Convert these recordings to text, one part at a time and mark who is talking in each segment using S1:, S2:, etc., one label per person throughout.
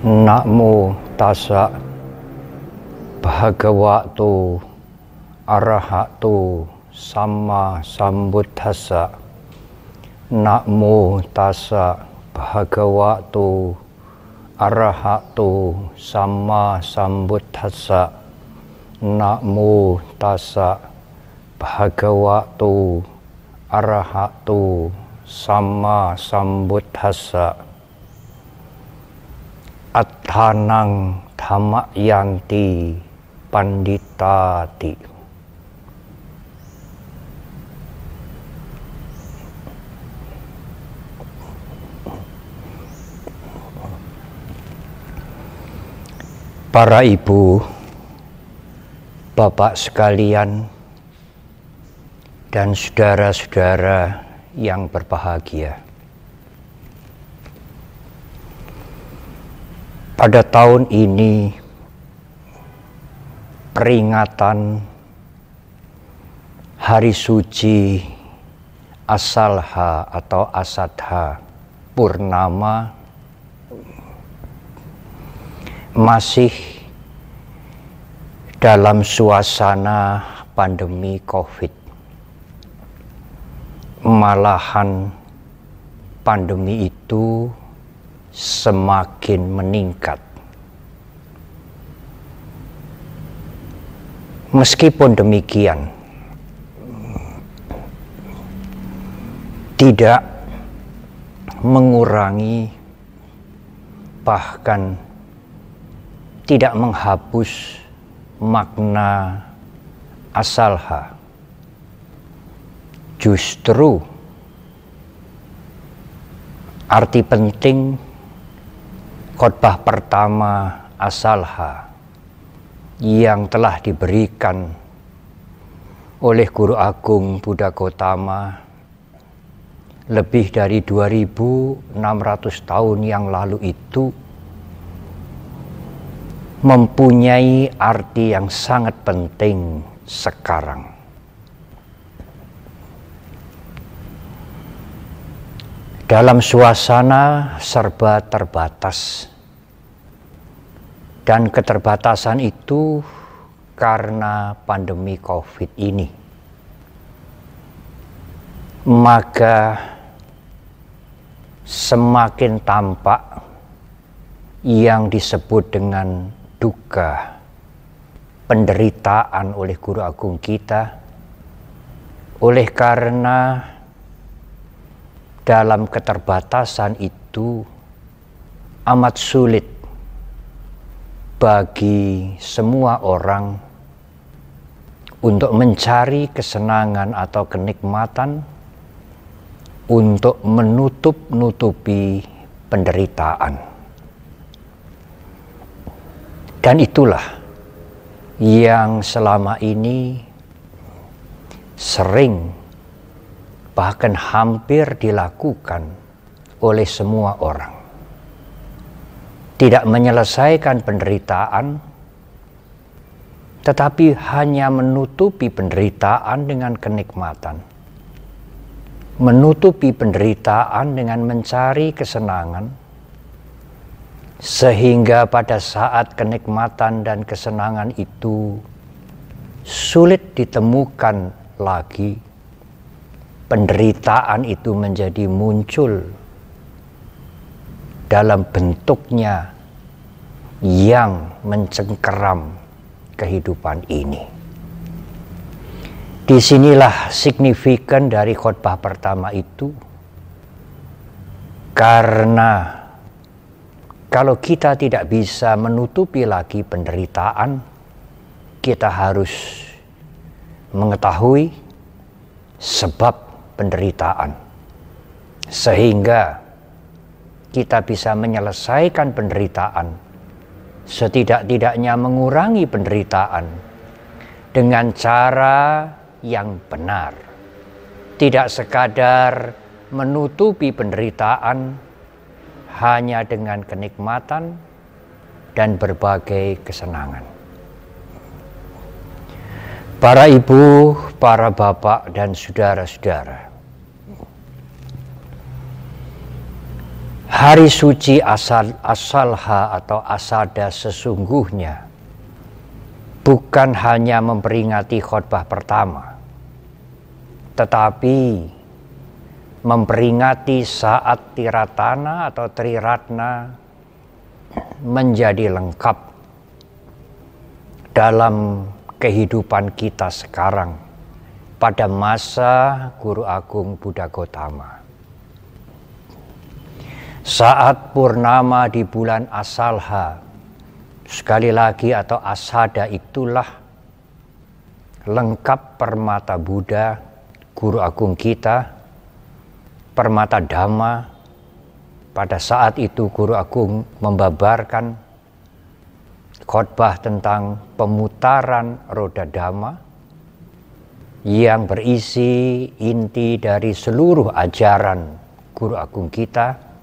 S1: Namo tassa bhagavato arahato sama sambuddhassa. Namo tassa bhagavato arahato sama sambuddhassa. Namo tassa bhagavato arahato sama sambuddhassa. Attanang dhammayanti panditati. Para ibu, bapak sekalian, dan saudara-saudara yang berbahagia. Pada tahun ini, peringatan Hari Suci Asalha atau Asadha Purnama masih dalam suasana pandemi COVID. Malahan pandemi itu semakin meningkat. Meskipun demikian, tidak mengurangi, bahkan tidak menghapus makna asalha. Justru arti penting khotbah pertama asalha yang telah diberikan oleh Guru Agung Buddha Gautama lebih dari 2600 tahun yang lalu itu mempunyai arti yang sangat penting sekarang. Dalam suasana serba terbatas, dan keterbatasan itu karena pandemi COVID ini, maka semakin tampak yang disebut dengan duka, penderitaan oleh Guru Agung kita, oleh karena dalam keterbatasan itu amat sulit bagi semua orang untuk mencari kesenangan atau kenikmatan, untuk menutup-nutupi penderitaan. Dan itulah yang selama ini sering, bahkan hampir dilakukan oleh semua orang. Tidak menyelesaikan penderitaan, tetapi hanya menutupi penderitaan dengan kenikmatan. Menutupi penderitaan dengan mencari kesenangan, sehingga pada saat kenikmatan dan kesenangan itu sulit ditemukan lagi, penderitaan itu menjadi muncul dalam bentuknya yang mencengkeram kehidupan ini. Disinilah signifikan dari khotbah pertama itu, karena kalau kita tidak bisa menutupi lagi penderitaan, kita harus mengetahui sebab penderitaan, sehingga kita bisa menyelesaikan penderitaan, setidak-tidaknya mengurangi penderitaan dengan cara yang benar. Tidak sekadar menutupi penderitaan hanya dengan kenikmatan dan berbagai kesenangan. Para ibu, para bapak, dan saudara-saudara, Hari suci asalha atau asada sesungguhnya bukan hanya memperingati khotbah pertama, tetapi memperingati saat tiratana atau triratna menjadi lengkap dalam kehidupan kita sekarang pada masa Guru Agung Buddha Gotama. Saat purnama di bulan Asalha, sekali lagi atau asada, itulah lengkap permata Buddha, Guru Agung kita, permata Dhamma. Pada saat itu Guru Agung membabarkan khotbah tentang pemutaran roda Dhamma yang berisi inti dari seluruh ajaran Guru Agung kita.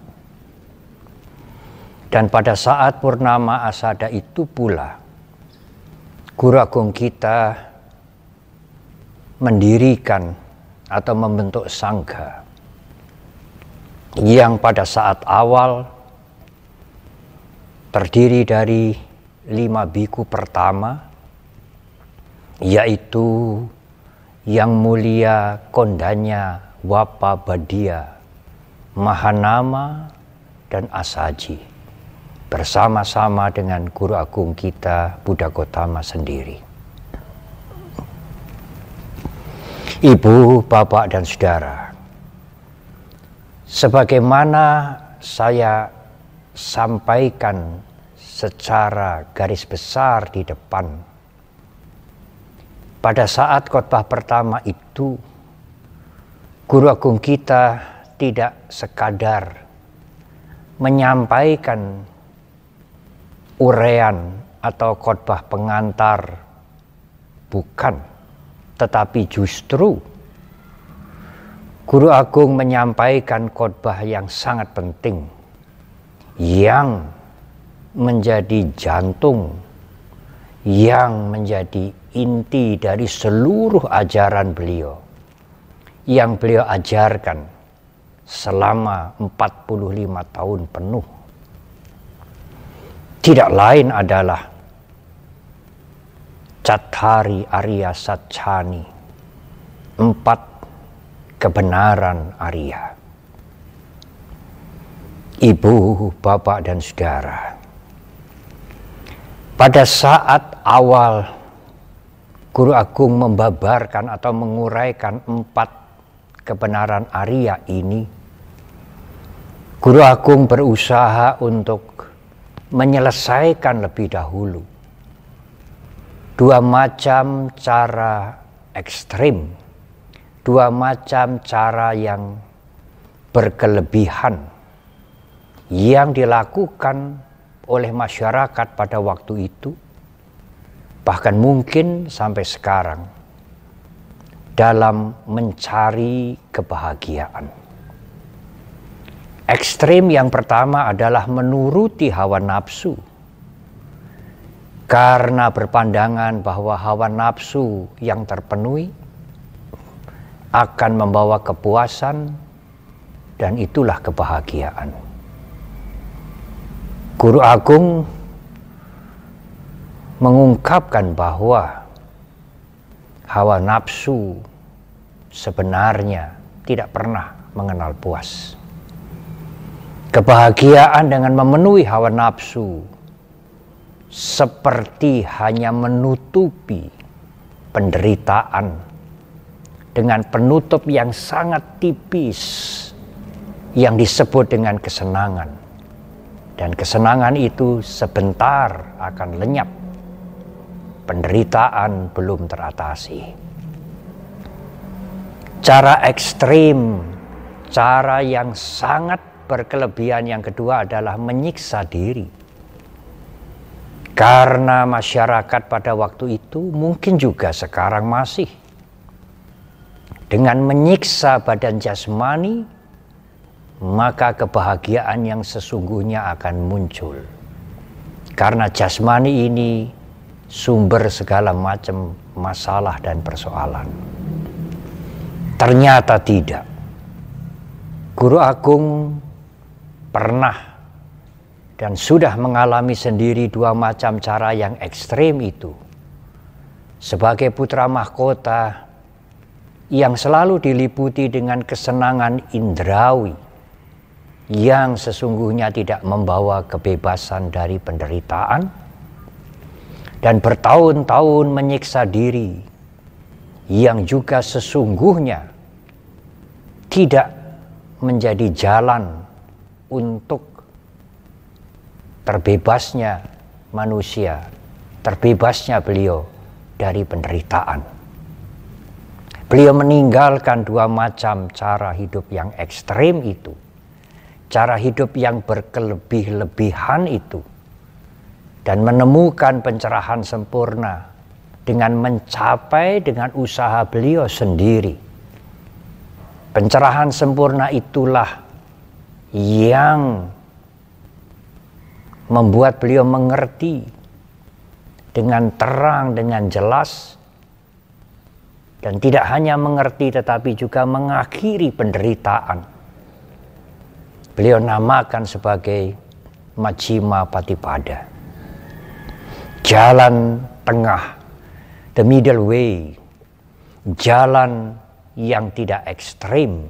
S1: Dan pada saat purnama asada itu pula Guru Agung kita mendirikan atau membentuk sangha yang pada saat awal terdiri dari 5 biku pertama, yaitu Yang Mulia Kondanya Wapa Badia, Mahanama, dan Asaji, bersama-sama dengan Guru Agung kita Buddha Gotama sendiri. Ibu, bapak, dan saudara, sebagaimana saya sampaikan secara garis besar di depan, pada saat khotbah pertama itu Guru Agung kita tidak sekadar menyampaikan uraian atau khotbah pengantar, bukan, tetapi justru Guru Agung menyampaikan khotbah yang sangat penting, yang menjadi jantung, yang menjadi inti dari seluruh ajaran beliau, yang beliau ajarkan selama 45 tahun penuh. Tidak lain adalah Cathari Arya Satchani, 4 kebenaran Arya. Ibu, bapak, dan saudara, pada saat awal Guru Agung membabarkan atau menguraikan 4 kebenaran Arya ini, Guru Agung berusaha untuk menyelesaikan lebih dahulu 2 macam cara ekstrim, 2 macam cara yang berkelebihan yang dilakukan oleh masyarakat pada waktu itu, bahkan mungkin sampai sekarang, dalam mencari kebahagiaan. Ekstrim yang pertama adalah menuruti hawa nafsu, karena berpandangan bahwa hawa nafsu yang terpenuhi akan membawa kepuasan, dan itulah kebahagiaan. Guru Agung mengungkapkan bahwa hawa nafsu sebenarnya tidak pernah mengenal puas. Kebahagiaan dengan memenuhi hawa nafsu seperti hanya menutupi penderitaan dengan penutup yang sangat tipis yang disebut dengan kesenangan. Dan kesenangan itu sebentar akan lenyap. Penderitaan belum teratasi. Cara ekstrim, cara yang sangat berkelebihan yang kedua adalah menyiksa diri. Karena masyarakat pada waktu itu, mungkin juga sekarang masih, dengan menyiksa badan jasmani, maka kebahagiaan yang sesungguhnya akan muncul. Karena jasmani ini sumber segala macam masalah dan persoalan. Ternyata tidak. Guru Agung pernah dan sudah mengalami sendiri dua macam cara yang ekstrem itu. Sebagai putra mahkota yang selalu diliputi dengan kesenangan indrawi yang sesungguhnya tidak membawa kebebasan dari penderitaan, dan bertahun-tahun menyiksa diri yang juga sesungguhnya tidak menjadi jalan untuk terbebasnya manusia, terbebasnya beliau dari penderitaan. Beliau meninggalkan dua macam cara hidup yang ekstrem itu, cara hidup yang berkelebih-lebihan itu, dan menemukan pencerahan sempurna dengan mencapai dengan usaha beliau sendiri. Pencerahan sempurna itulah yang membuat beliau mengerti dengan terang, dengan jelas, dan tidak hanya mengerti tetapi juga mengakhiri penderitaan. Beliau namakan sebagai Majjhima Patipada, jalan tengah, the middle way, jalan yang tidak ekstrim,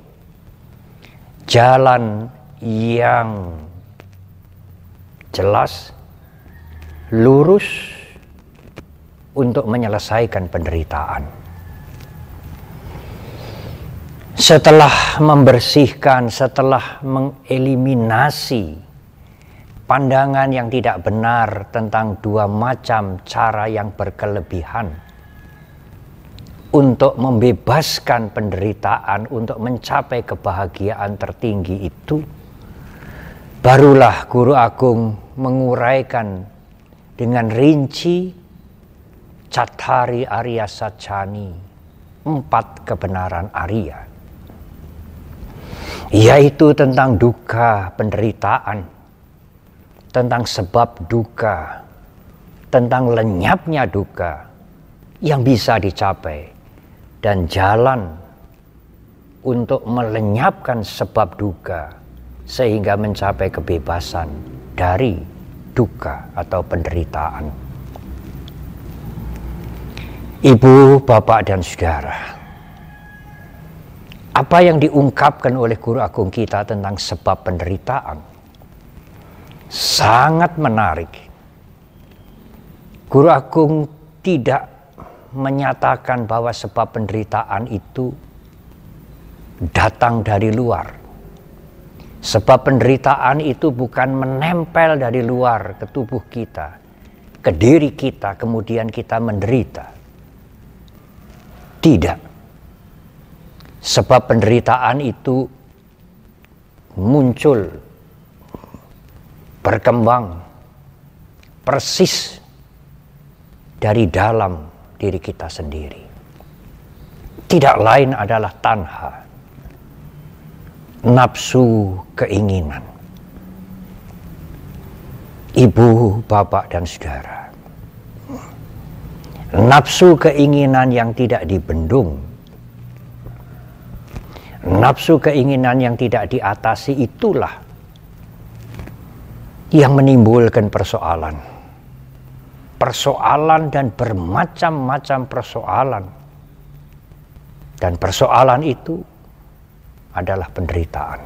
S1: jalan yang jelas, lurus untuk menyelesaikan penderitaan. Setelah membersihkan, setelah mengeliminasi pandangan yang tidak benar tentang dua macam cara yang berkelebihan untuk membebaskan penderitaan, untuk mencapai kebahagiaan tertinggi itu, barulah Guru Agung menguraikan dengan rinci Cattari Arya Sacchani, 4 kebenaran Arya, yaitu tentang duka, penderitaan, tentang sebab duka, tentang lenyapnya duka yang bisa dicapai, dan jalan untuk melenyapkan sebab duka sehingga mencapai kebebasan dari duka atau penderitaan. Ibu, bapak, dan saudara, apa yang diungkapkan oleh Guru Agung kita tentang sebab penderitaan sangat menarik. Guru Agung tidak menyatakan bahwa sebab penderitaan itu datang dari luar. Sebab penderitaan itu bukan menempel dari luar ke tubuh kita, ke diri kita, kemudian kita menderita. Tidak. Sebab penderitaan itu muncul, berkembang, persis dari dalam diri kita sendiri. Tidak lain adalah tanha, nafsu keinginan. Ibu, bapak, dan saudara, nafsu keinginan yang tidak dibendung, nafsu keinginan yang tidak diatasi, itulah yang menimbulkan persoalan. Persoalan dan bermacam-macam persoalan. Dan persoalan itu adalah penderitaan.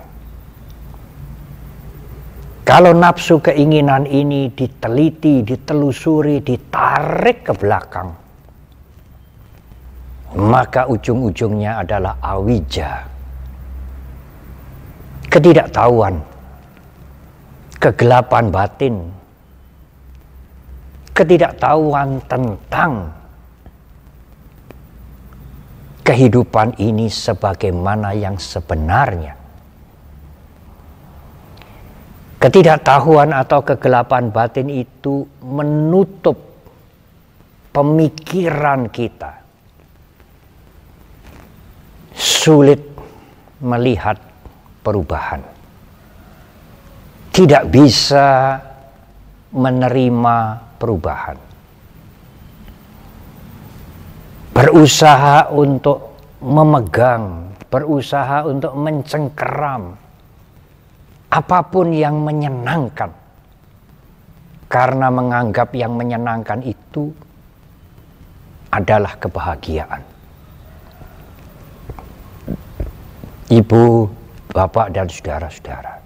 S1: Kalau nafsu keinginan ini diteliti, ditelusuri, ditarik ke belakang, maka ujung-ujungnya adalah awija, ketidaktahuan, kegelapan batin, ketidaktahuan tentang kehidupan ini sebagaimana yang sebenarnya. Ketidaktahuan atau kegelapan batin itu menutup pemikiran kita, sulit melihat perubahan, tidak bisa menerima perubahan, berusaha untuk memegang, berusaha untuk mencengkeram apapun yang menyenangkan, karena menganggap yang menyenangkan itu adalah kebahagiaan. Ibu, bapak, dan saudara-saudara,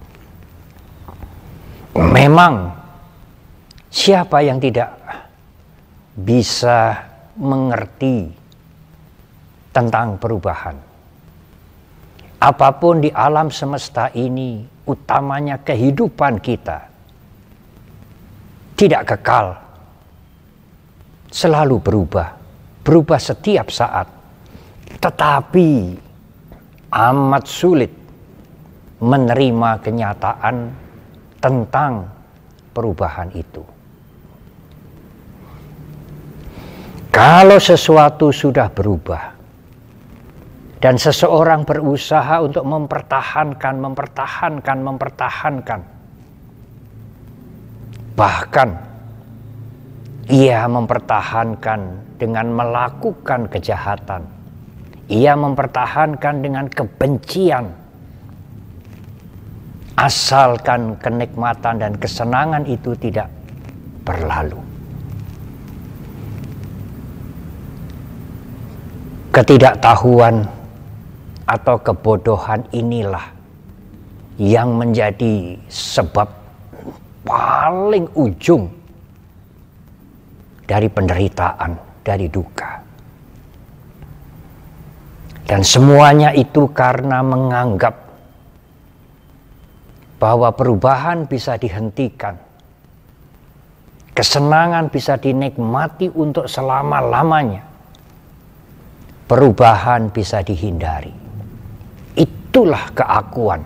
S1: memang siapa yang tidak bisa mengerti tentang perubahan? Apapun di alam semesta ini, utamanya kehidupan kita, tidak kekal, selalu berubah setiap saat. Tetapi amat sulit menerima kenyataan tentang perubahan itu. Kalau sesuatu sudah berubah dan seseorang berusaha untuk mempertahankan, bahkan ia mempertahankan dengan melakukan kejahatan, ia mempertahankan dengan kebencian, asalkan kenikmatan dan kesenangan itu tidak berlalu. Ketidaktahuan atau kebodohan inilah yang menjadi sebab paling ujung dari penderitaan, dari duka. Dan semuanya itu karena menganggap bahwa perubahan bisa dihentikan, kesenangan bisa dinikmati untuk selama-lamanya, perubahan bisa dihindari. Itulah keakuan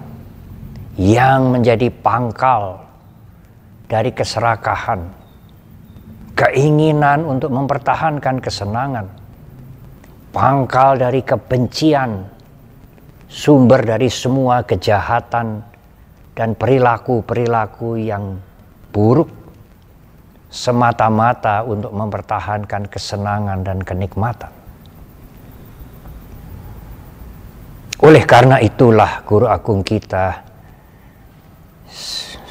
S1: yang menjadi pangkal dari keserakahan, keinginan untuk mempertahankan kesenangan, pangkal dari kebencian, sumber dari semua kejahatan dan perilaku-perilaku yang buruk, semata-mata untuk mempertahankan kesenangan dan kenikmatan. Oleh karena itulah Guru Agung kita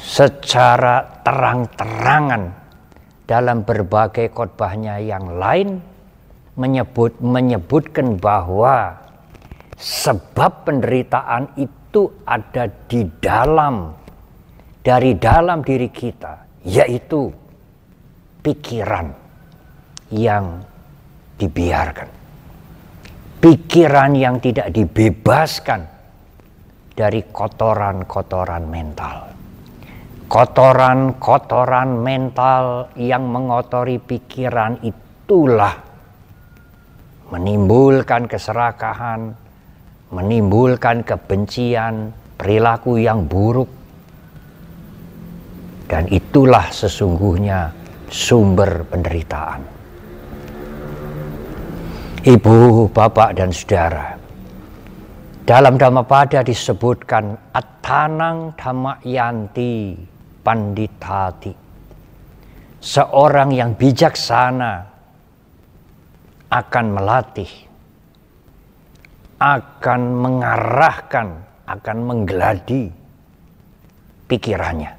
S1: secara terang-terangan dalam berbagai khotbahnya yang lain menyebutkan bahwa sebab penderitaan itu ada dari dalam diri kita, yaitu pikiran yang dibiarkan, pikiran yang tidak dibebaskan dari kotoran-kotoran mental. Kotoran-kotoran mental yang mengotori pikiran itulah menimbulkan keserakahan, menimbulkan kebencian, perilaku yang buruk. Dan itulah sesungguhnya sumber penderitaan. Ibu, bapak, dan saudara, dalam Dhammapada disebutkan Attanang Dhammayanti Panditati. Seorang yang bijaksana akan melatih, akan mengarahkan, akan menggeladi pikirannya.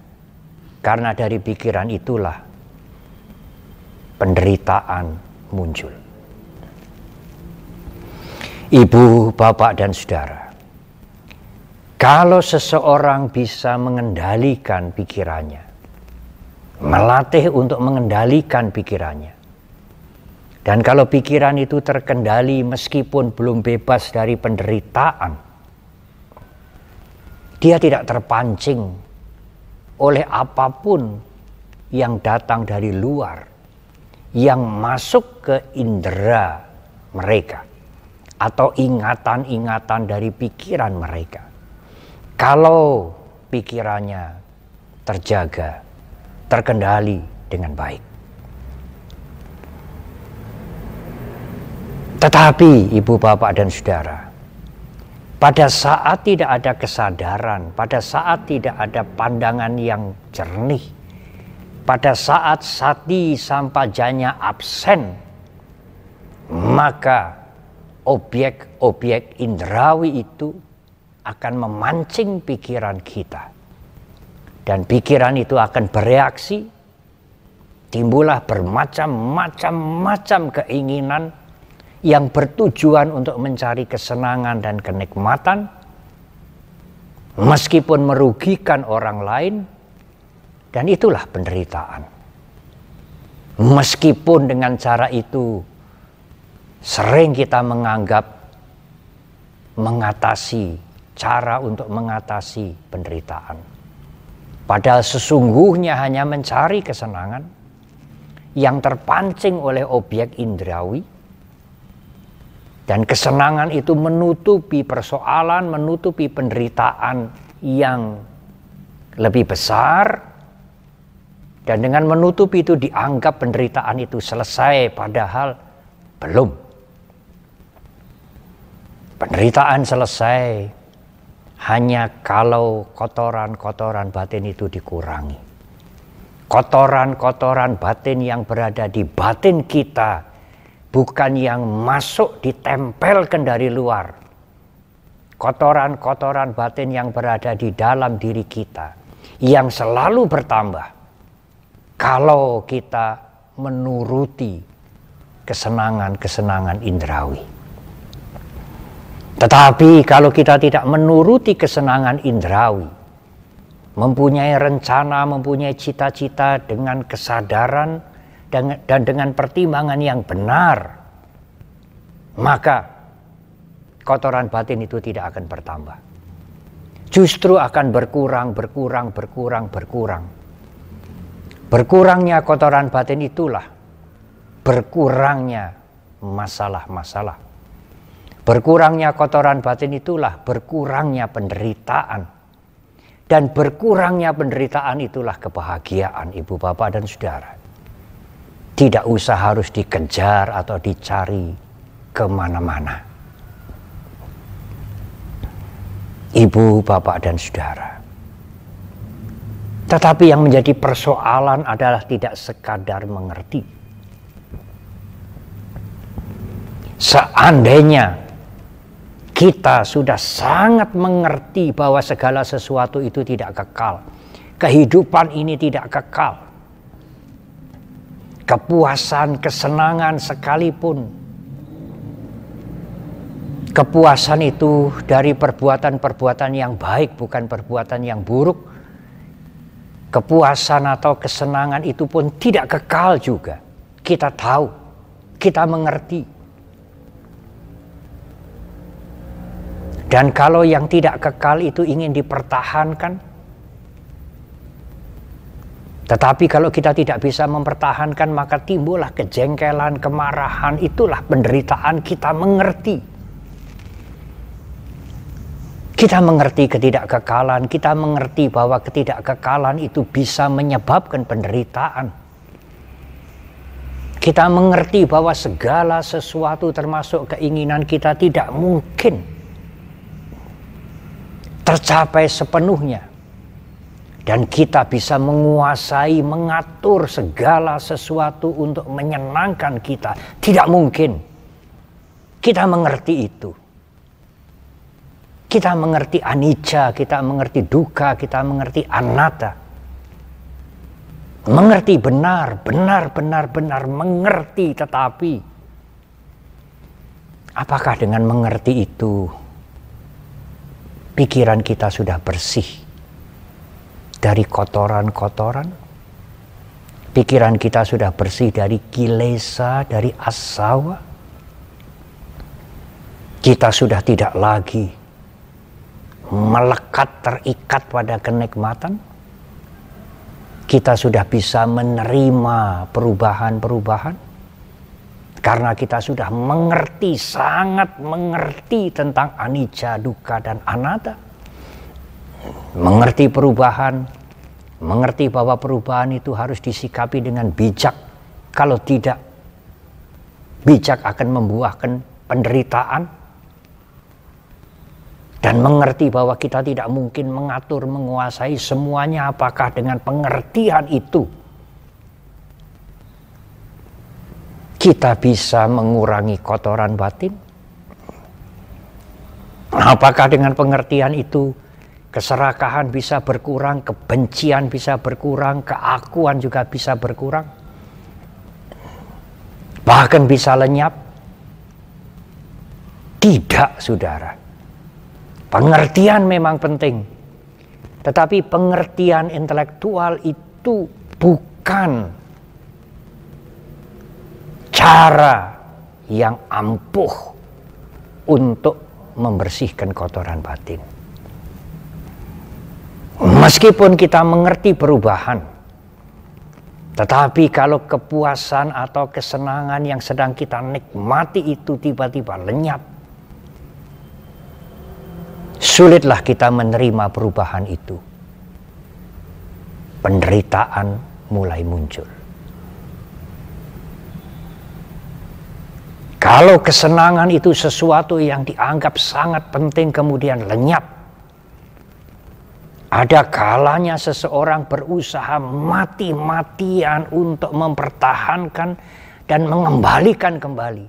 S1: Karena dari pikiran itulah penderitaan muncul. Ibu, bapak, dan saudara, kalau seseorang bisa mengendalikan pikirannya, melatih untuk mengendalikan pikirannya, dan kalau pikiran itu terkendali meskipun belum bebas dari penderitaan, dia tidak terpancing oleh apapun yang datang dari luar, yang masuk ke indera mereka, atau ingatan-ingatan dari pikiran mereka. Kalau pikirannya terjaga, terkendali dengan baik. Tetapi ibu, bapak, dan saudara, pada saat tidak ada kesadaran, pada saat tidak ada pandangan yang jernih, pada saat sati sampajanya absen, maka objek-objek indrawi itu akan memancing pikiran kita Dan pikiran itu akan bereaksi, timbullah bermacam-macam keinginan yang bertujuan untuk mencari kesenangan dan kenikmatan, meskipun merugikan orang lain, dan itulah penderitaan. Meskipun dengan cara itu sering kita menganggap cara untuk mengatasi penderitaan. Padahal sesungguhnya hanya mencari kesenangan yang terpancing oleh objek indrawi. Dan kesenangan itu menutupi persoalan, menutupi penderitaan yang lebih besar. Dan dengan menutupi itu dianggap penderitaan itu selesai, padahal belum. Penderitaan selesai hanya kalau kotoran-kotoran batin itu dikurangi. Kotoran-kotoran batin yang berada di batin kita, bukan yang masuk ditempelkan dari luar. Kotoran-kotoran batin yang berada di dalam diri kita, yang selalu bertambah kalau kita menuruti kesenangan-kesenangan indrawi. Tetapi kalau kita tidak menuruti kesenangan indrawi, mempunyai rencana, mempunyai cita-cita dengan kesadaran dan dengan pertimbangan yang benar, maka kotoran batin itu tidak akan bertambah. Justru akan berkurang. Berkurangnya kotoran batin itulah berkurangnya masalah-masalah. Berkurangnya kotoran batin itulah berkurangnya penderitaan. Dan berkurangnya penderitaan itulah kebahagiaan ibu bapak dan saudara. Tidak usah harus dikejar atau dicari kemana-mana. Ibu bapak dan saudara. Tetapi yang menjadi persoalan adalah tidak sekadar mengerti. Seandainya kita sudah sangat mengerti bahwa segala sesuatu itu tidak kekal, kehidupan ini tidak kekal, kepuasan, kesenangan sekalipun, kepuasan itu dari perbuatan-perbuatan yang baik, bukan perbuatan yang buruk. Kepuasan atau kesenangan itu pun tidak kekal juga. Kita tahu, kita mengerti. Dan kalau yang tidak kekal itu ingin dipertahankan, tetapi kalau kita tidak bisa mempertahankan, maka timbullah kejengkelan, kemarahan. Itulah penderitaan. Kita mengerti. Kita mengerti ketidakkekalan, kita mengerti bahwa ketidakkekalan itu bisa menyebabkan penderitaan. Kita mengerti bahwa segala sesuatu termasuk keinginan kita tidak mungkin tercapai sepenuhnya. Dan kita bisa menguasai, mengatur segala sesuatu untuk menyenangkan kita. Tidak mungkin. Kita mengerti itu. Kita mengerti anicca, kita mengerti dukkha, kita mengerti anatta. Mengerti benar mengerti, tetapi apakah dengan mengerti itu pikiran kita sudah bersih dari kotoran-kotoran? Pikiran kita sudah bersih dari kilesa, dari asawa? Kita sudah tidak lagi melekat, terikat pada kenikmatan. Kita sudah bisa menerima perubahan-perubahan karena kita sudah mengerti, sangat mengerti tentang anicca, dukkha, dan anatta. Mengerti perubahan, mengerti bahwa perubahan itu harus disikapi dengan bijak. Kalau tidak, bijak akan membuahkan penderitaan. Dan mengerti bahwa kita tidak mungkin mengatur, menguasai semuanya. Apakah dengan pengertian itu kita bisa mengurangi kotoran batin? Apakah dengan pengertian itu keserakahan bisa berkurang, kebencian bisa berkurang, keakuan juga bisa berkurang, bahkan bisa lenyap. Tidak, saudara. Pengertian memang penting, tetapi pengertian intelektual itu bukan cara yang ampuh untuk membersihkan kotoran batin. Meskipun kita mengerti perubahan, tetapi kalau kepuasan atau kesenangan yang sedang kita nikmati itu tiba-tiba lenyap, sulitlah kita menerima perubahan itu. Penderitaan mulai muncul. Kalau kesenangan itu sesuatu yang dianggap sangat penting kemudian lenyap, ada kalanya seseorang berusaha mati-matian untuk mempertahankan dan mengembalikan kembali.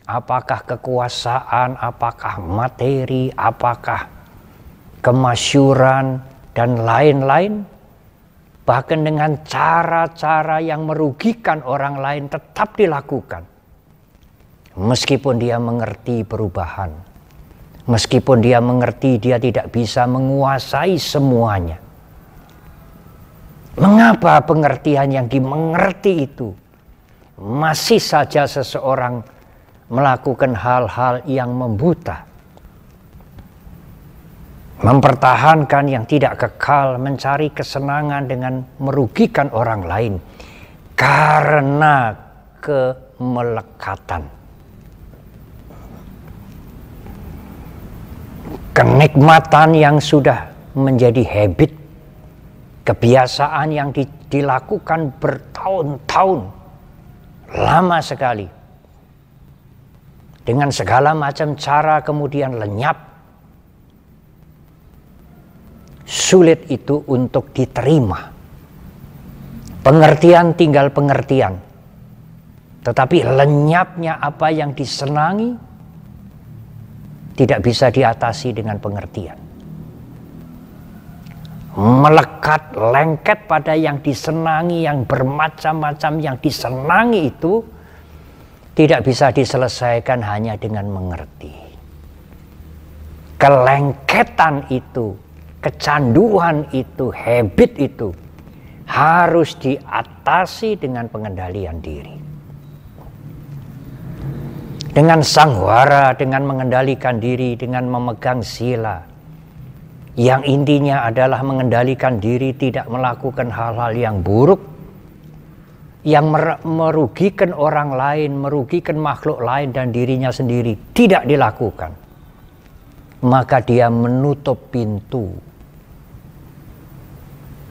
S1: Apakah kekuasaan, apakah materi, apakah kemasyhuran, dan lain-lain. Bahkan dengan cara-cara yang merugikan orang lain tetap dilakukan. Meskipun dia mengerti perubahan, meskipun dia mengerti dia tidak bisa menguasai semuanya. Mengapa pengertian yang dimengerti itu masih saja seseorang melakukan hal-hal yang membuta, mempertahankan yang tidak kekal, mencari kesenangan dengan merugikan orang lain karena kemelekatan. Kenikmatan yang sudah menjadi habit, kebiasaan yang dilakukan bertahun-tahun, lama sekali, dengan segala macam cara kemudian lenyap. Sulit itu untuk diterima. Pengertian tinggal pengertian, tetapi lenyapnya apa yang disenangi tidak bisa diatasi dengan pengertian. Melekat, lengket pada yang disenangi, yang bermacam-macam yang disenangi itu tidak bisa diselesaikan hanya dengan mengerti. Kelengketan itu, kecanduan itu, habit itu harus diatasi dengan pengendalian diri. Dengan sanghwara, dengan mengendalikan diri, dengan memegang sila. Yang intinya adalah mengendalikan diri tidak melakukan hal-hal yang buruk, yang merugikan orang lain, merugikan makhluk lain dan dirinya sendiri. Tidak dilakukan. Maka dia menutup pintu.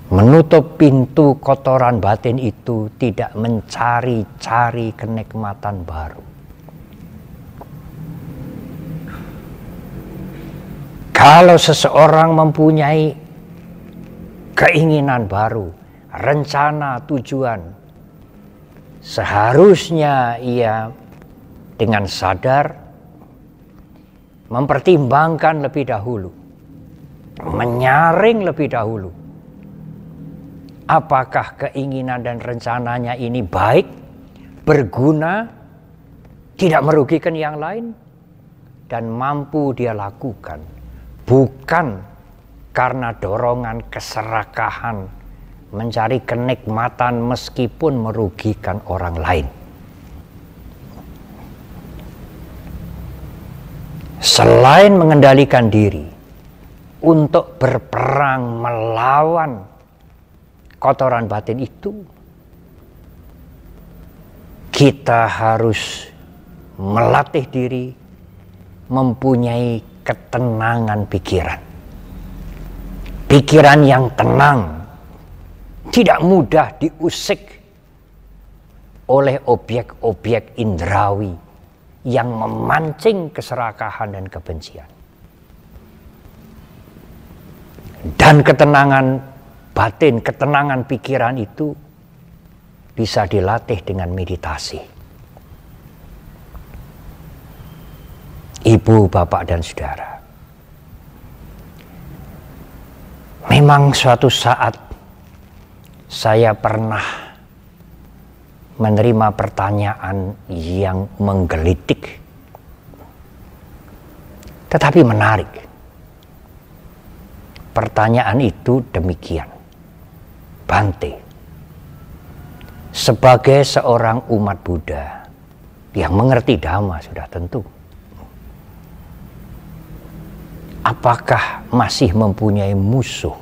S1: Menutup pintu kotoran batin itu, tidak mencari-cari kenikmatan baru. Kalau seseorang mempunyai keinginan baru, rencana, tujuan, seharusnya ia dengan sadar mempertimbangkan lebih dahulu, menyaring lebih dahulu. Apakah keinginan dan rencananya ini baik, berguna, tidak merugikan yang lain, dan mampu dia lakukan. Bukan karena dorongan keserakahan, mencari kenikmatan meskipun merugikan orang lain. Selain mengendalikan diri untuk berperang melawan kotoran batin itu, kita harus melatih diri mempunyai ketenangan pikiran. Pikiran yang tenang, tidak mudah diusik oleh objek-objek indrawi yang memancing keserakahan dan kebencian. Dan ketenangan batin, ketenangan pikiran itu bisa dilatih dengan meditasi. Ibu, bapak, dan saudara, Memang suatu saat saya pernah menerima pertanyaan yang menggelitik, tetapi menarik. Pertanyaan itu demikian, Bante, sebagai seorang umat Buddha yang mengerti Dhamma sudah tentu, apakah masih mempunyai musuh?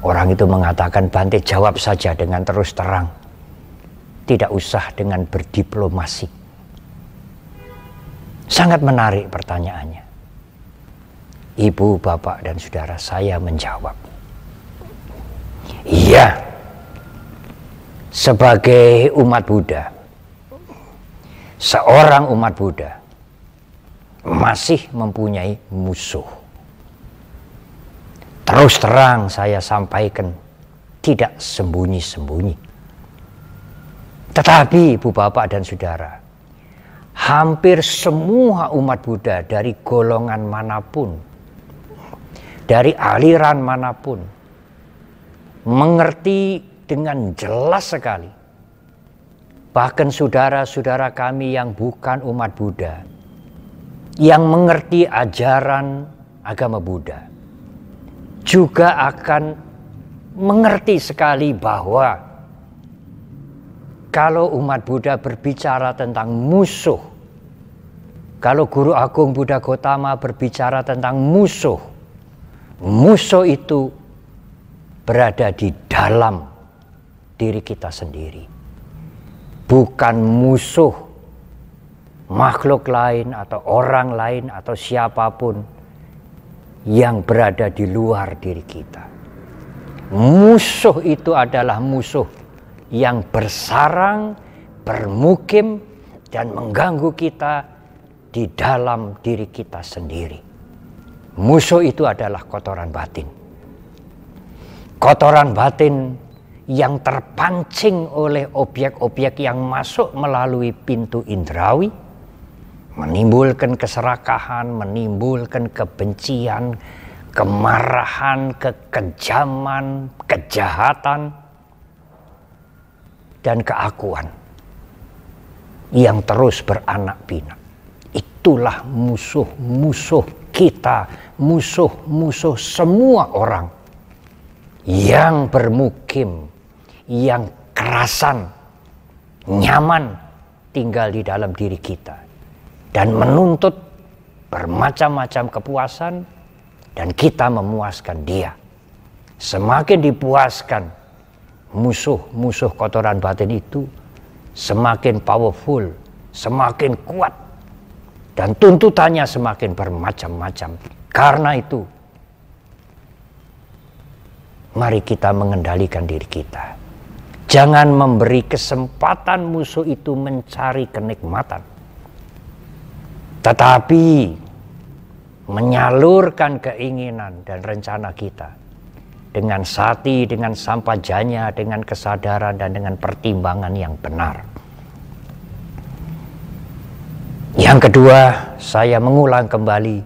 S1: Orang itu mengatakan, Bante, jawab saja dengan terus terang, tidak usah dengan berdiplomasi. Sangat menarik pertanyaannya. Ibu, bapak, dan saudara, saya menjawab, iya, sebagai umat Buddha, seorang umat Buddha masih mempunyai musuh. Terus terang saya sampaikan, tidak sembunyi-sembunyi. Tetapi ibu, bapak, dan saudara, hampir semua umat Buddha dari golongan manapun, dari aliran manapun, mengerti dengan jelas sekali. Bahkan saudara-saudara kami yang bukan umat Buddha, yang mengerti ajaran agama Buddha, juga akan mengerti sekali bahwa kalau umat Buddha berbicara tentang musuh, kalau Guru Agung Buddha Gautama berbicara tentang musuh, musuh itu berada di dalam diri kita sendiri. Bukan musuh makhluk lain atau orang lain atau siapapun yang berada di luar diri kita. Musuh itu adalah musuh yang bersarang, bermukim, dan mengganggu kita di dalam diri kita sendiri. Musuh itu adalah kotoran batin. Kotoran batin yang terpancing oleh objek-objek yang masuk melalui pintu indrawi, menimbulkan keserakahan, menimbulkan kebencian, kemarahan, kekejaman, kejahatan, dan keakuan yang terus beranak pinak. Itulah musuh-musuh kita, musuh-musuh semua orang yang bermukim, yang kerasan, nyaman tinggal di dalam diri kita, dan menuntut bermacam-macam kepuasan, dan kita memuaskan dia. Semakin dipuaskan musuh-musuh kotoran batin itu, semakin powerful, semakin kuat, dan tuntutannya semakin bermacam-macam. Karena itu, mari kita mengendalikan diri kita. Jangan memberi kesempatan musuh itu mencari kenikmatan, tetapi menyalurkan keinginan dan rencana kita dengan sati, dengan sampajanya, dengan kesadaran, dan dengan pertimbangan yang benar. Yang kedua, saya mengulang kembali,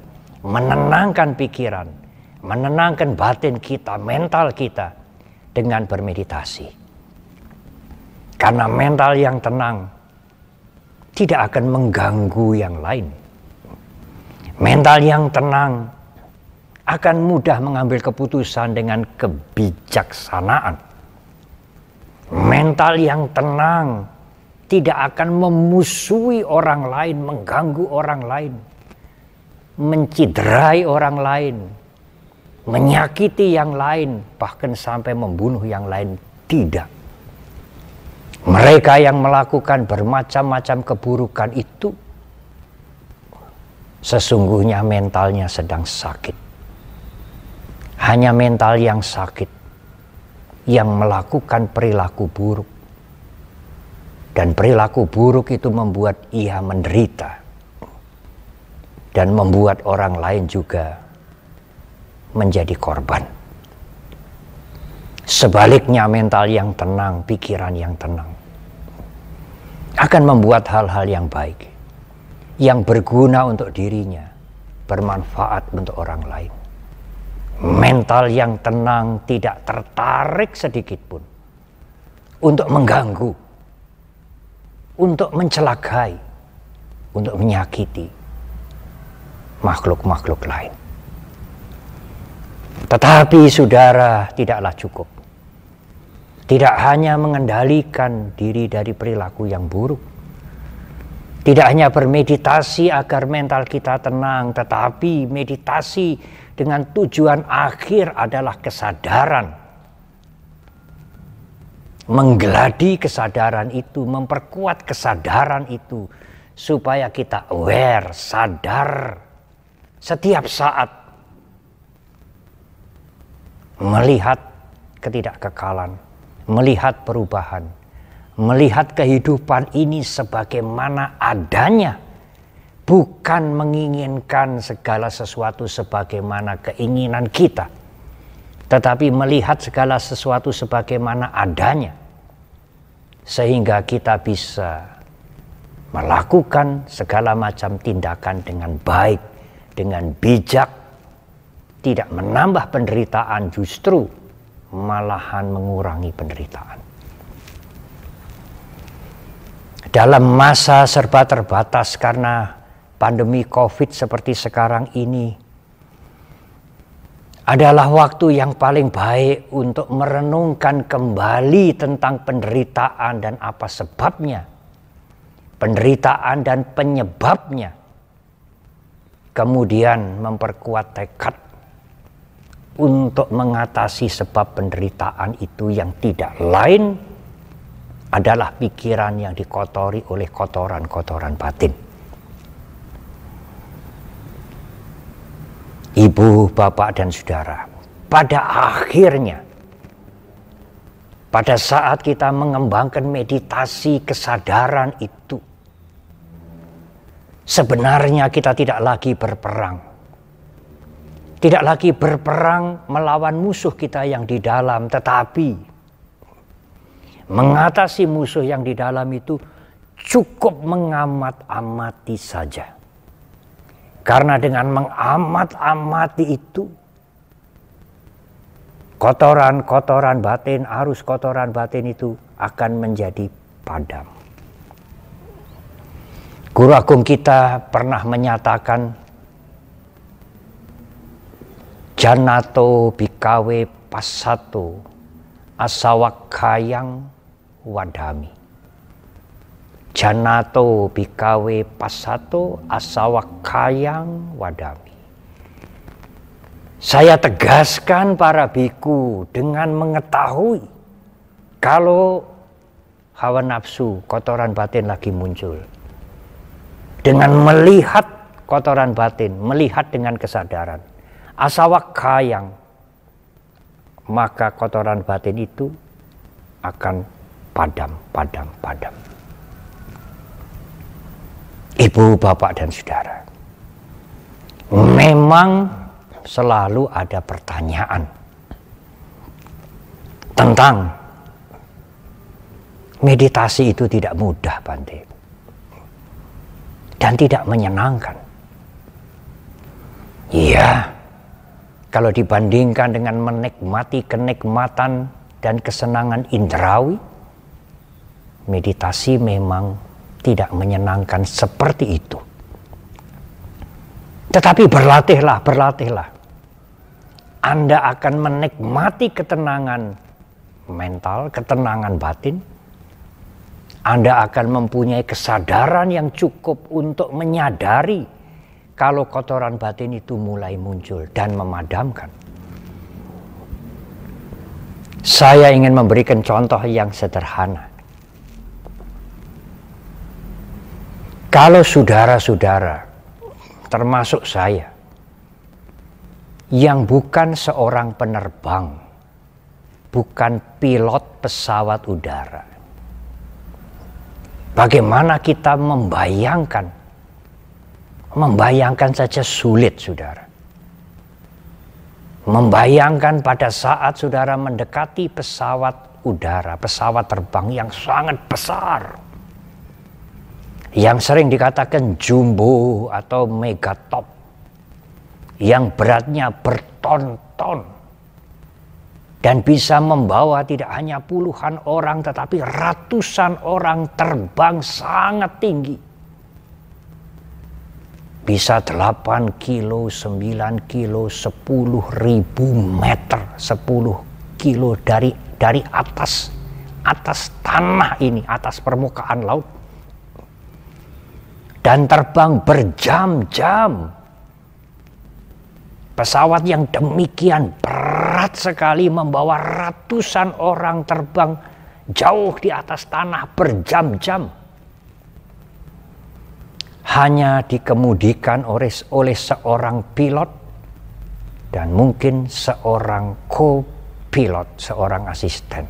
S1: menenangkan pikiran, menenangkan batin kita, mental kita dengan bermeditasi. Karena mental yang tenang tidak akan mengganggu yang lain. Mental yang tenang akan mudah mengambil keputusan dengan kebijaksanaan. Mental yang tenang tidak akan memusuhi orang lain, mengganggu orang lain, menciderai orang lain, menyakiti yang lain, bahkan sampai membunuh yang lain. Tidak. Mereka yang melakukan bermacam-macam keburukan itu sesungguhnya mentalnya sedang sakit. Hanya mental yang sakit yang melakukan perilaku buruk. Dan perilaku buruk itu membuat ia menderita. Dan membuat orang lain juga menjadi korban. Sebaliknya mental yang tenang, pikiran yang tenang akan membuat hal-hal yang baik, yang berguna untuk dirinya, bermanfaat untuk orang lain. Mental yang tenang tidak tertarik sedikit pun untuk mengganggu, untuk mencelakai, untuk menyakiti makhluk-makhluk lain. Tetapi saudara, tidaklah cukup. Tidak hanya mengendalikan diri dari perilaku yang buruk. Tidak hanya bermeditasi agar mental kita tenang, tetapi meditasi dengan tujuan akhir adalah kesadaran. Menggeladi kesadaran itu, memperkuat kesadaran itu, supaya kita aware, sadar setiap saat melihat ketidakkekalan, melihat perubahan, melihat kehidupan ini sebagaimana adanya, bukan menginginkan segala sesuatu sebagaimana keinginan kita, tetapi melihat segala sesuatu sebagaimana adanya, sehingga kita bisa melakukan segala macam tindakan dengan baik, dengan bijak, tidak menambah penderitaan, justru malahan mengurangi penderitaan. Dalam masa serba terbatas karena pandemi COVID seperti sekarang ini, adalah waktu yang paling baik untuk merenungkan kembali tentang penderitaan dan apa sebabnya, penderitaan dan penyebabnya, kemudian memperkuat tekad untuk mengatasi sebab penderitaan itu yang tidak lain adalah pikiran yang dikotori oleh kotoran-kotoran batin. Ibu, bapak, dan saudara, pada akhirnya, pada saat kita mengembangkan meditasi kesadaran itu, sebenarnya kita tidak lagi berperang. Tidak lagi berperang melawan musuh kita yang di dalam, tetapi mengatasi musuh yang di dalam itu cukup mengamat-amati saja. Karena dengan mengamat-amati itu, kotoran-kotoran batin, arus kotoran batin itu akan menjadi padam. Guru agung kita pernah menyatakan, Janato bikawe pasato asawakayang wadami. Janato bikawe pasato asawakayang wadami. Saya tegaskan para biku dengan mengetahui kalau hawa nafsu, kotoran batin lagi muncul. Dengan melihat kotoran batin, melihat dengan kesadaran. Asawakayang, maka kotoran batin itu akan padam. Ibu, bapak, dan saudara, memang selalu ada pertanyaan tentang meditasi itu tidak mudah, Bante, dan tidak menyenangkan. Iya. Kalau dibandingkan dengan menikmati kenikmatan dan kesenangan indrawi, meditasi memang tidak menyenangkan seperti itu. Tetapi berlatihlah. Anda akan menikmati ketenangan mental, ketenangan batin. Anda akan mempunyai kesadaran yang cukup untuk menyadari kalau kotoran batin itu mulai muncul dan memadamkan. Saya ingin memberikan contoh yang sederhana. Kalau saudara-saudara, termasuk saya, yang bukan seorang penerbang, bukan pilot pesawat udara, bagaimana kita membayangkan saja sulit, saudara. Membayangkan pada saat saudara mendekati pesawat udara, pesawat terbang yang sangat besar, yang sering dikatakan jumbo atau megatop, yang beratnya berton-ton dan bisa membawa tidak hanya puluhan orang tetapi ratusan orang terbang sangat tinggi. Bisa 8 kilo, 9 kilo, 10.000 meter, 10 kilo dari atas tanah ini, atas permukaan laut. Dan terbang berjam-jam. Pesawat yang demikian berat sekali membawa ratusan orang terbang jauh di atas tanah berjam-jam. Hanya dikemudikan oleh seorang pilot dan mungkin seorang co-pilot, seorang asisten.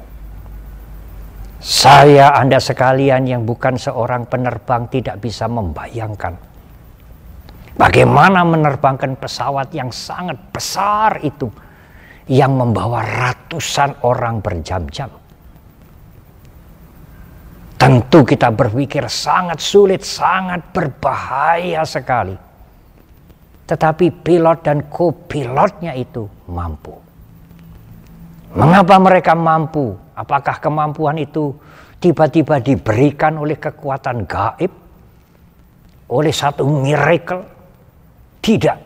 S1: Saya, Anda sekalian yang bukan seorang penerbang tidak bisa membayangkan bagaimana menerbangkan pesawat yang sangat besar itu yang membawa ratusan orang berjam-jam. Tentu kita berpikir sangat sulit, sangat berbahaya sekali. Tetapi pilot dan co-pilotnya itu mampu. Mengapa mereka mampu? Apakah kemampuan itu tiba-tiba diberikan oleh kekuatan gaib? Oleh satu miracle? Tidak.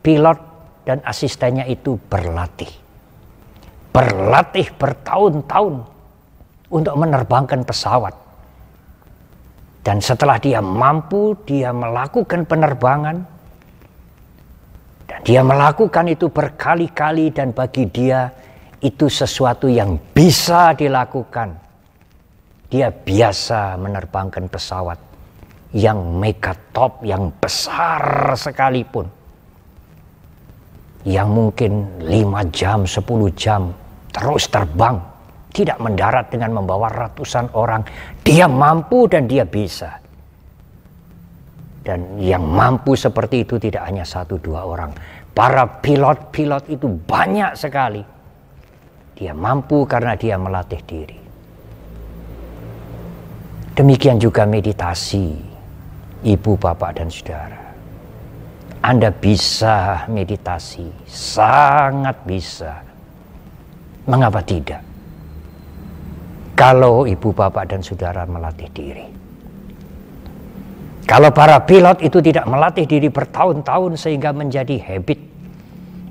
S1: Pilot dan asistennya itu berlatih. Berlatih bertahun-tahun untuk menerbangkan pesawat. Dan setelah dia mampu, dia melakukan penerbangan. Dan dia melakukan itu berkali-kali dan bagi dia itu sesuatu yang bisa dilakukan. Dia biasa menerbangkan pesawat yang mega top, yang besar sekalipun. Yang mungkin 5 jam, 10 jam terus terbang. Tidak mendarat dengan membawa ratusan orang. Dia mampu dan dia bisa. Dan yang mampu seperti itu tidak hanya 1-2 orang. Para pilot-pilot itu banyak sekali. Dia mampu karena dia melatih diri. Demikian juga meditasi, ibu, bapak, dan saudara. Anda bisa meditasi, sangat bisa. Mengapa tidak? Kalau ibu, bapak, dan saudara melatih diri. Kalau para pilot itu tidak melatih diri bertahun-tahun sehingga menjadi habit,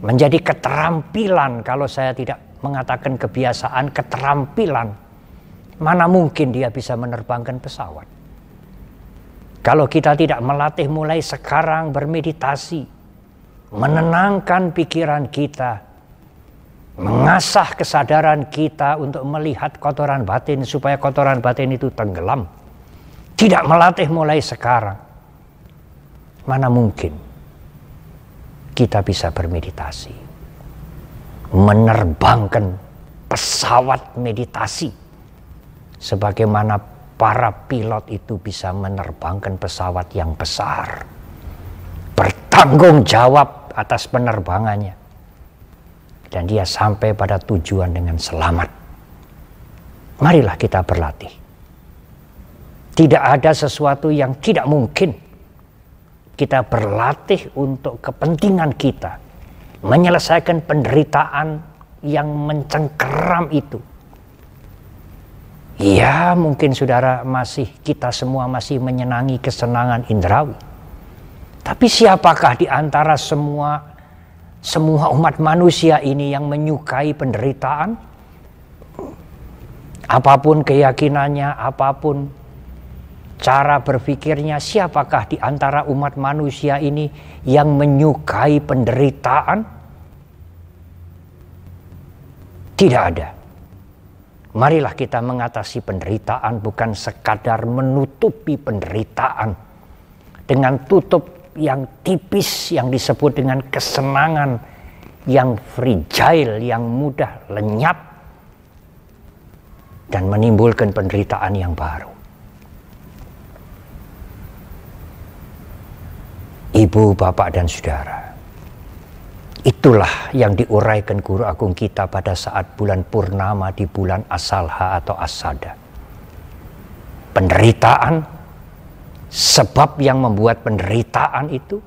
S1: menjadi keterampilan, kalau saya tidak mengatakan kebiasaan, keterampilan, mana mungkin dia bisa menerbangkan pesawat. Kalau kita tidak melatih mulai sekarang bermeditasi, menenangkan pikiran kita, mengasah kesadaran kita untuk melihat kotoran batin supaya kotoran batin itu tenggelam. Tidak melatih mulai sekarang. Mana mungkin kita bisa bermeditasi. Menerbangkan pesawat meditasi. Sebagaimana para pilot itu bisa menerbangkan pesawat yang besar. Bertanggung jawab atas penerbangannya. Dan dia sampai pada tujuan dengan selamat. Marilah kita berlatih. Tidak ada sesuatu yang tidak mungkin. Kita berlatih untuk kepentingan kita. Menyelesaikan penderitaan yang mencengkeram itu. Ya, mungkin saudara kita semua masih menyenangi kesenangan indrawi. Tapi siapakah di antara semua umat manusia ini yang menyukai penderitaan? Apapun keyakinannya, apapun cara berpikirnya, siapakah di antara umat manusia ini yang menyukai penderitaan? Tidak ada. Marilah kita mengatasi penderitaan bukan sekadar menutupi penderitaan dengan tutup yang tipis yang disebut dengan kesenangan yang fragile, yang mudah lenyap dan menimbulkan penderitaan yang baru. Ibu, bapak, dan saudara, itulah yang diuraikan Guru Agung kita pada saat bulan purnama di bulan Asalha atau Asada. Penderitaan, sebab yang membuat penderitaan itu,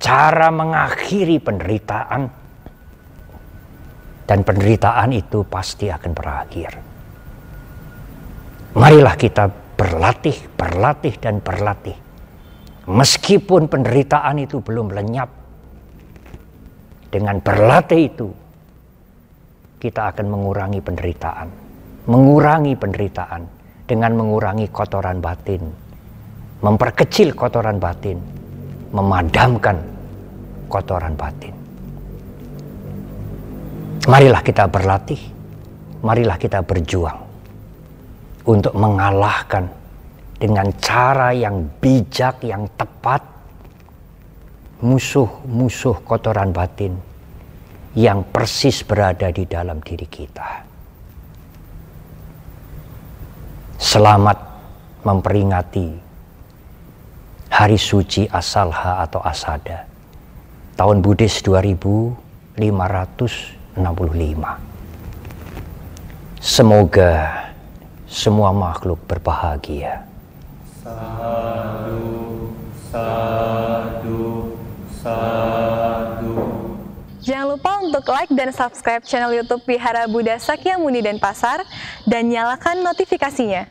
S1: cara mengakhiri penderitaan, dan penderitaan itu pasti akan berakhir. Marilah kita berlatih, dan berlatih. Meskipun penderitaan itu belum lenyap, dengan berlatih itu kita akan mengurangi penderitaan. Dengan mengurangi kotoran batin, memperkecil kotoran batin, memadamkan kotoran batin. Marilah kita berlatih, marilah kita berjuang untuk mengalahkan dengan cara yang bijak, yang tepat, musuh-musuh kotoran batin yang persis berada di dalam diri kita. Selamat memperingati Hari Suci Asalha atau Asada, tahun Buddhis 2565. Semoga semua makhluk berbahagia.
S2: Sadu, sadu, sadu.
S3: Jangan lupa untuk like dan subscribe channel YouTube Wihara Buddha Sakyamuni Denpasar dan nyalakan notifikasinya.